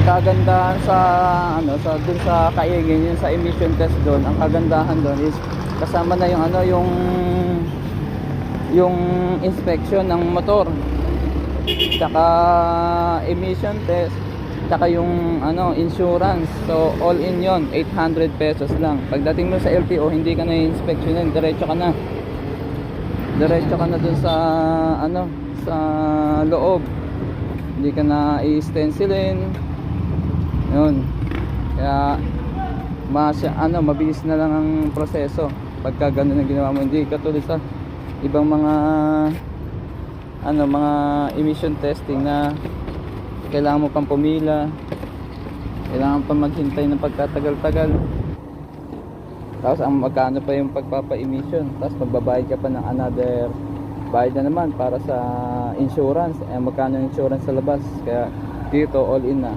kagandahan sa ano sa dun sa Kaingin, yun sa emission test doon, ang kagandahan doon is kasama na yung ano yung inspection ng motor, tsaka emission test, tsaka yung ano insurance. So all in yon 800 pesos lang. Pagdating mo sa LTO, hindi ka na i-inspectionin, diretso ka na dun sa ano sa loob, hindi ka na i-stencilin yun. Kaya mabilis na lang ang proseso pagka ganun ang ginawa mo, hindi katulad sa ibang mga mga emission testing na kailangan mo pang pumila, kailangan pa maghintay ng pagkatagal-tagal, tapos ang magkano pa yung pagpapa-emission, tapos magbabayad ka pa ng another bayad na naman para sa insurance, magkano yung insurance sa labas. Kaya dito all in na.